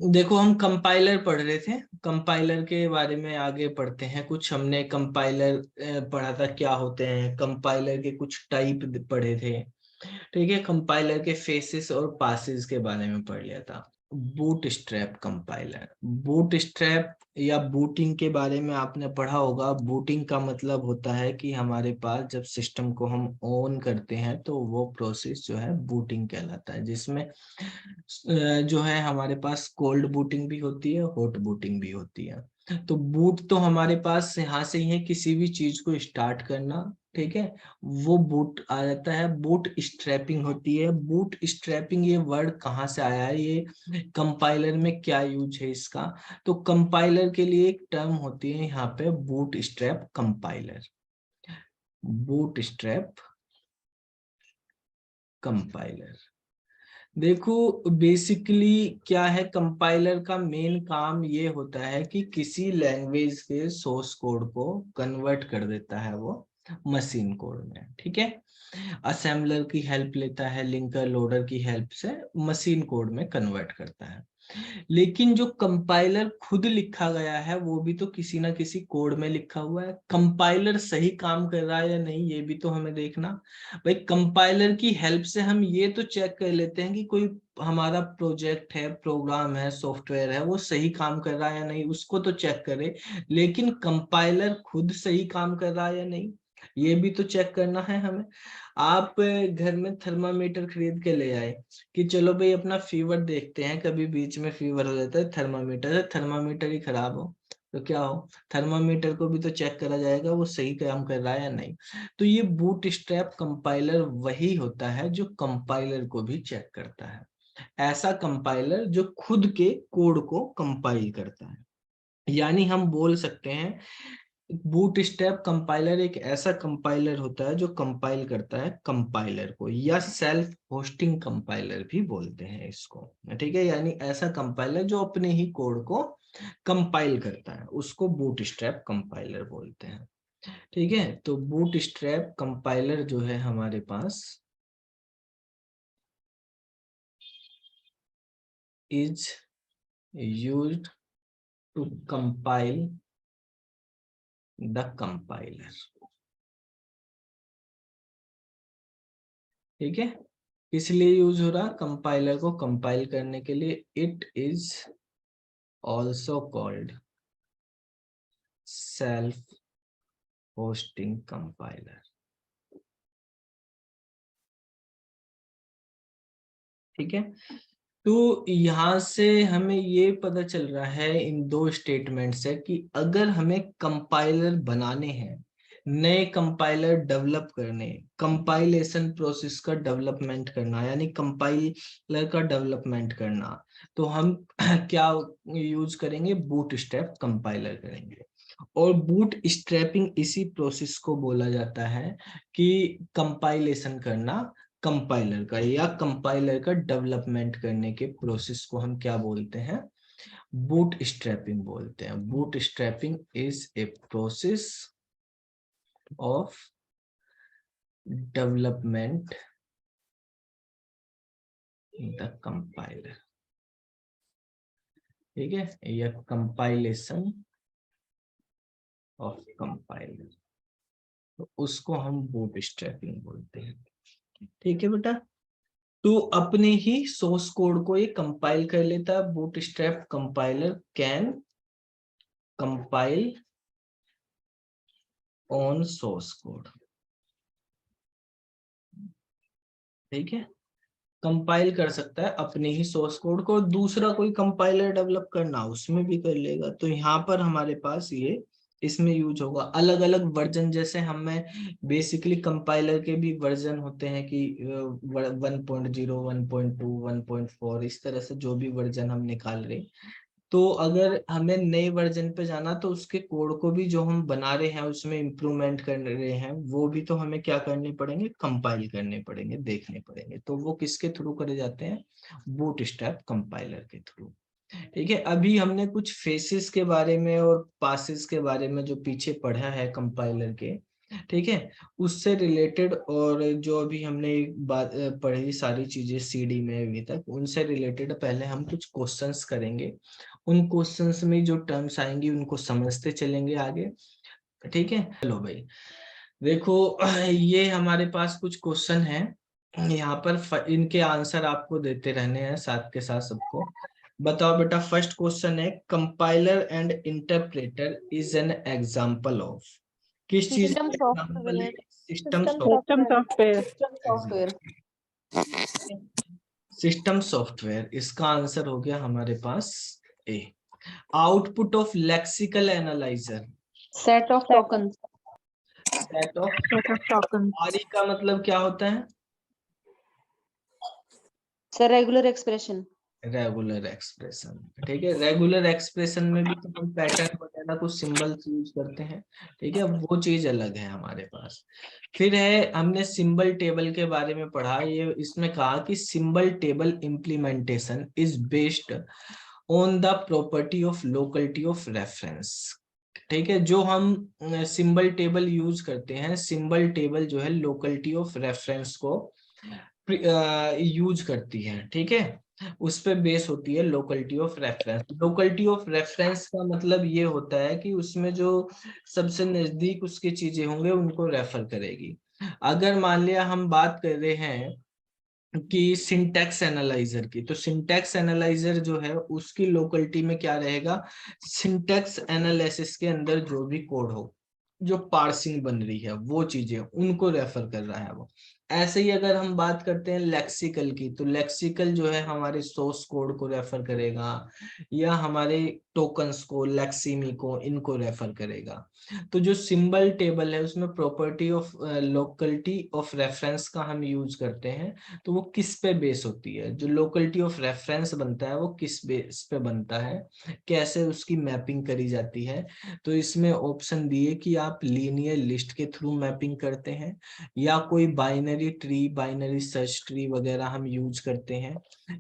देखो हम कंपाइलर पढ़ रहे थे, कंपाइलर के बारे में आगे पढ़ते हैं। कुछ हमने कंपाइलर पढ़ा था, क्या होते हैं कंपाइलर के, कुछ टाइप पढ़े थे। ठीक है, कंपाइलर के फेसेस और पासेस के बारे में पढ़ लिया था। Boot strap compiler, boot strap या बूटिंग के बारे में आपने पढ़ा होगा। बूटिंग का मतलब होता है कि हमारे पास जब सिस्टम को हम ऑन करते हैं तो वो प्रोसेस जो है बूटिंग कहलाता है, जिसमें जो है हमारे पास कोल्ड बूटिंग भी होती है, हॉट बूटिंग भी होती है। तो बूट तो हमारे पास यहाँ से ही है, किसी भी चीज को स्टार्ट करना। ठीक है, वो बूट आ जाता है। बूट स्ट्रैपिंग होती है। बूट स्ट्रैपिंग ये वर्ड कहाँ से आया है, ये कंपाइलर में क्या यूज है इसका? तो कंपाइलर के लिए एक टर्म होती है यहाँ पे, boot strap compiler. Boot strap compiler, देखो बेसिकली क्या है, कंपाइलर का मेन काम ये होता है कि किसी लैंग्वेज के सोर्स कोड को कन्वर्ट कर देता है वो मशीन कोड में। ठीक है, असेंबलर की हेल्प लेता है, लिंकर लोडर की हेल्प से मशीन कोड में कन्वर्ट करता है। लेकिन जो कंपाइलर खुद लिखा गया है वो भी तो किसी ना किसी कोड में लिखा हुआ है। कंपाइलर सही काम कर रहा है या नहीं ये भी तो हमें देखना। भाई कंपाइलर की हेल्प से हम ये तो चेक कर लेते हैं कि कोई हमारा प्रोजेक्ट है, प्रोग्राम है, सॉफ्टवेयर है, वो सही काम कर रहा है या नहीं, उसको तो चेक करें। लेकिन कंपाइलर खुद सही काम कर रहा है या नहीं ये भी तो चेक करना है हमें। आप घर में थर्मामीटर खरीद के ले आए कि चलो भाई अपना फीवर देखते हैं, कभी बीच में फीवर हो जाता है, थर्मामीटर है, थर्मामीटर ही खराब हो तो क्या हो, थर्मामीटर को भी तो चेक करा जाएगा वो सही काम कर रहा है या नहीं। तो ये बूट स्ट्रैप कंपाइलर वही होता है जो कंपाइलर को भी चेक करता है। ऐसा कंपाइलर जो खुद के कोड को कंपाइल करता है। यानी हम बोल सकते हैं बूटस्ट्रैप कंपाइलर एक ऐसा कंपाइलर होता है जो कंपाइल करता है कंपाइलर को, या सेल्फ होस्टिंग कंपाइलर भी बोलते हैं इसको। ठीक है, यानी ऐसा कंपाइलर जो अपने ही कोड को कंपाइल करता है उसको बूटस्ट्रैप कंपाइलर बोलते हैं। ठीक है, तो बूटस्ट्रैप कंपाइलर जो है हमारे पास is used to compile the compiler. ठीक है, किस लिए यूज हो रहा, कंपाइलर को कंपाइल करने के लिए। It is also called self hosting compiler. ठीक है, तो यहाँ से हमें ये पता चल रहा है इन दो स्टेटमेंट से कि अगर हमें कंपाइलर बनाने हैं, नए कंपाइलर डेवलप करने, कंपाइलेशन प्रोसेस का डेवलपमेंट करना, यानी कंपाइलर का डेवलपमेंट करना, तो हम क्या यूज करेंगे, बूट स्ट्रैप कंपाइलर करेंगे। और बूट स्ट्रैपिंग इसी प्रोसेस को बोला जाता है कि कंपाइलेशन करना कंपाइलर का, या कंपाइलर का डेवलपमेंट करने के प्रोसेस को हम क्या बोलते हैं, बूट स्ट्रैपिंग बोलते हैं। Boot strapping is a process of development the compiler. ठीक है, या कंपाइलेशन ऑफ कंपाइलर, तो उसको हम बूट स्ट्रैपिंग बोलते हैं। ठीक है बेटा, तो अपने ही सोर्स कोड को ये कंपाइल कर लेता है। Bootstrap compiler can compile on source code. ठीक है, कंपाइल कर सकता है अपने ही सोर्स कोड को, दूसरा कोई कंपाइलर डेवलप करना उसमें भी कर लेगा। तो यहाँ पर हमारे पास ये इसमें यूज होगा। अलग अलग वर्जन, जैसे हमें बेसिकली कंपाइलर के भी वर्जन होते हैं कि 1.0, 1.2, 1.4, इस तरह से जो भी वर्जन हम निकाल रहे। तो अगर हमें नए वर्जन पे जाना तो उसके कोड को भी जो हम बना रहे हैं उसमें इम्प्रूवमेंट कर रहे हैं वो भी तो हमें क्या करने पड़ेंगे, कंपाइल करने पड़ेंगे, देखने पड़ेंगे। तो वो किसके थ्रू करे जाते हैं, बूटस्ट्रैप कंपाइलर के थ्रू। ठीक है, अभी हमने कुछ फेसेस के बारे में और पासेस के बारे में जो पीछे पढ़ा है कंपाइलर के, ठीक है, उससे रिलेटेड और जो अभी हमने बात पढ़ी सारी चीजें सीडी में अभी तक, उनसे रिलेटेड पहले हम कुछ क्वेश्चंस करेंगे। उन क्वेश्चंस में जो टर्म्स आएंगी उनको समझते चलेंगे आगे। ठीक है, चलो भाई देखो ये हमारे पास कुछ क्वेश्चन है यहाँ पर, इनके आंसर आपको देते रहने हैं साथ के साथ सबको। बताओ बेटा, फर्स्ट क्वेश्चन है, compiler and interpreter is an example of, किस चीज सिस्टम का एग्जांपल है? Software. System system software. Software. System software, इसका आंसर हो गया हमारे पास A. Output of lexical analyser, set of token. Set of token. RE का मतलब क्या होता है? Sir regular expression. Regular expression, ठीक है। रेगुलर एक्सप्रेशन में भी तो हम पैटर्न वगैरह कुछ सिंबल्स यूज करते हैं, ठीक है, वो चीज अलग है हमारे पास। फिर है, हमने सिंबल टेबल के बारे में पढ़ा, ये इसमें कहा कि symbol table implementation is based on the property of locality of reference. ठीक है, जो हम सिंबल टेबल यूज करते हैं, सिंबल टेबल जो है लोकलिटी ऑफ रेफरेंस को यूज करती है, ठीक है, उस पे बेस होती है locality of reference. Locality of reference का मतलब ये होता है कि उसमें जो सबसे नजदीक उसकी चीजें होंगे उनको रेफर करेगी। अगर मान लिया हम बात कर रहे हैं कि सिंटैक्स एनालाइजर की, तो सिंटैक्स एनालाइजर जो है उसकी लोकलिटी में क्या रहेगा, सिंटैक्स एनालिसिस के अंदर जो भी कोड हो, जो पार्सिंग बन रही है वो चीजें, उनको रेफर कर रहा है वो। ऐसे ही अगर हम बात करते हैं लेक्सिकल की, तो लेक्सिकल जो है हमारे सोर्स कोड को रेफर करेगा या हमारे टोकन्स को, लेक्सिमी को, इनको रेफर करेगा। तो जो सिंबल टेबल है उसमें property of locality of reference का हम यूज करते हैं, तो वो किस पे बेस होती है? जो लोकलिटी ऑफ रेफरेंस बनता है वो किस बेस पे बनता है, कैसे उसकी मैपिंग करी जाती है? तो इसमें ऑप्शन दिए कि आप लीनियर लिस्ट के थ्रू मैपिंग करते हैं, या कोई binary tree, binary search tree वगैरह हम यूज करते हैं।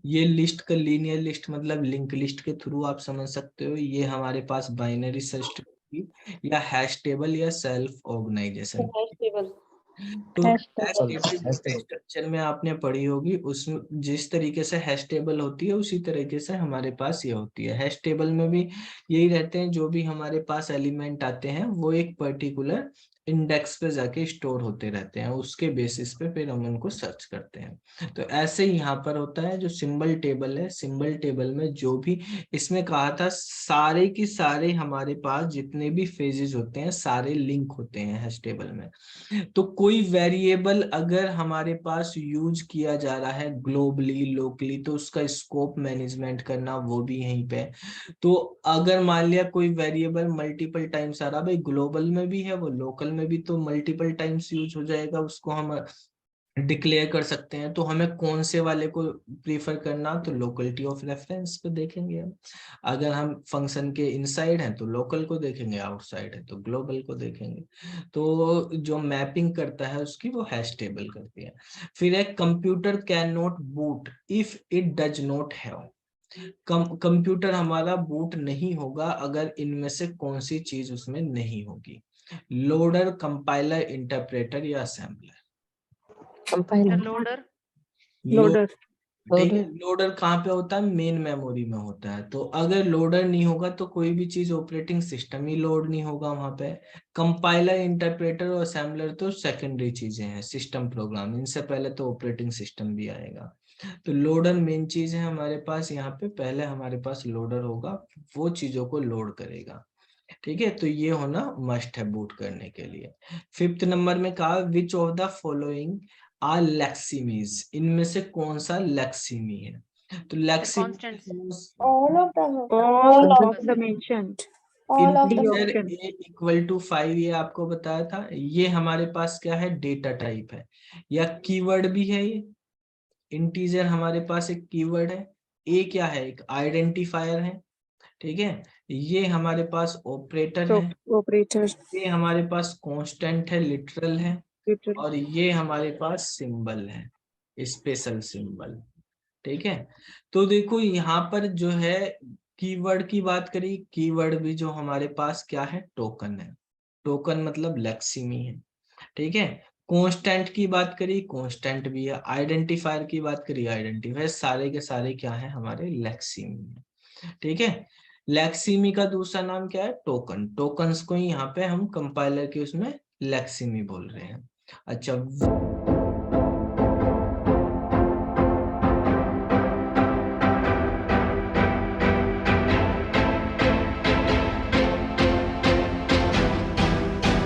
ये लिस्ट का, लीनियर लिस्ट मतलब लिंक लिस्ट के थ्रू आप समझ सकते हो, ये हमारे पास बाइनरी सर्च ट्री या हैश टेबल या सेल्फ ऑर्गेनाइजेशन। टेबल। तो hash hash table. Table data structure में आपने पढ़ी होगी, उसमें जिस तरीके से हैश टेबल होती है उसी तरीके से हमारे पास ये होती है। हैश टेबल में भी यही रहते हैं, जो भी हमारे पास एलिमेंट आते हैं वो एक पर्टिकुलर इंडेक्स पे जाके स्टोर होते रहते हैं, उसके बेसिस पे फिर हम उनको सर्च करते हैं। तो ऐसे ही यहाँ पर होता है, जो सिंबल टेबल है, सिंबल टेबल में जो भी, इसमें कहा था सारे की सारे हमारे पास जितने भी फेजेस होते हैं सारे लिंक होते हैं हैश टेबल में। तो कोई वेरिएबल अगर हमारे पास यूज किया जा रहा है ग्लोबली, लोकली, तो उसका स्कोप मैनेजमेंट करना वो भी यहीं पे। तो अगर मान लिया कोई वेरिएबल मल्टीपल टाइम्स आ रहा, भाई ग्लोबल में भी है वो लोकल में भी, तो मल्टीपल टाइम्स यूज हो जाएगा, उसको हम डिक्लेयर कर सकते हैं। तो हमें कौन से वाले को प्रीफर करना, तो लोकलिटी ऑफ रेफरेंस पे देखेंगे हम। अगर हम फंक्शन के इनसाइड हैं तो लोकल को देखेंगे, आउटसाइड है तो ग्लोबल को देखेंगे। तो जो मैपिंग करता है उसकी वो हैश टेबल करती है। फिर एक computer can not boot if it does not have, computer हमारा बूट नहीं होगा अगर इनमें से कौन सी चीज उसमें नहीं होगी, लोडर, कंपाइलर, इंटरप्रेटर या असेंबलर। कंपाइलर। लोडर। लोडर। ठीक है, लोडर कहाँ पे होता है? मेन मेमोरी में होता है। तो अगर लोडर नहीं होगा तो कोई भी चीज, ऑपरेटिंग सिस्टम ही लोड नहीं होगा वहां पे। कंपाइलर, इंटरप्रेटर और असेंबलर तो सेकेंडरी चीजें हैं, सिस्टम प्रोग्राम, इनसे पहले तो ऑपरेटिंग सिस्टम भी आएगा। तो लोडर मेन चीज है हमारे पास यहाँ पे, पहले हमारे पास लोडर होगा, वो चीजों को लोड करेगा। ठीक है, तो ये होना मस्ट है बूट करने के लिए। फिफ्थ नंबर में कहा, which of the following are lexemes, इनमें से कौन सा लेक्सिमी है? तो lexeme all of all of the mentioned. Integer a equal to 5, ये आपको बताया था। ये हमारे पास क्या है? डेटा टाइप है या कीवर्ड भी है ये। इंटीजर हमारे पास एक कीवर्ड है, ए क्या है? एक आइडेंटिफायर है, ठीक है। ये हमारे पास ऑपरेटर है, ऑपरेटर। ये हमारे पास कांस्टेंट है, लिटरल है, और ये हमारे पास सिंबल है, स्पेशल सिंबल। ठीक है, तो देखो यहाँ पर जो है कीवर्ड की बात करी, कीवर्ड भी जो हमारे पास क्या है? टोकन है। टोकन मतलब लेक्सिमी है। ठीक है। कांस्टेंट की बात करी, कांस्टेंट भी है। आइडेंटिफायर की बात करी, आइडेंटिफायर। सारे के सारे क्या है हमारे लेक्सिमी। ठीक है। लेक्सिमी का दूसरा नाम क्या है, टोकन। टोकन्स को ही यहाँ पे हम कंपाइलर के उसमें लेक्सिमी बोल रहे हैं। अच्छा,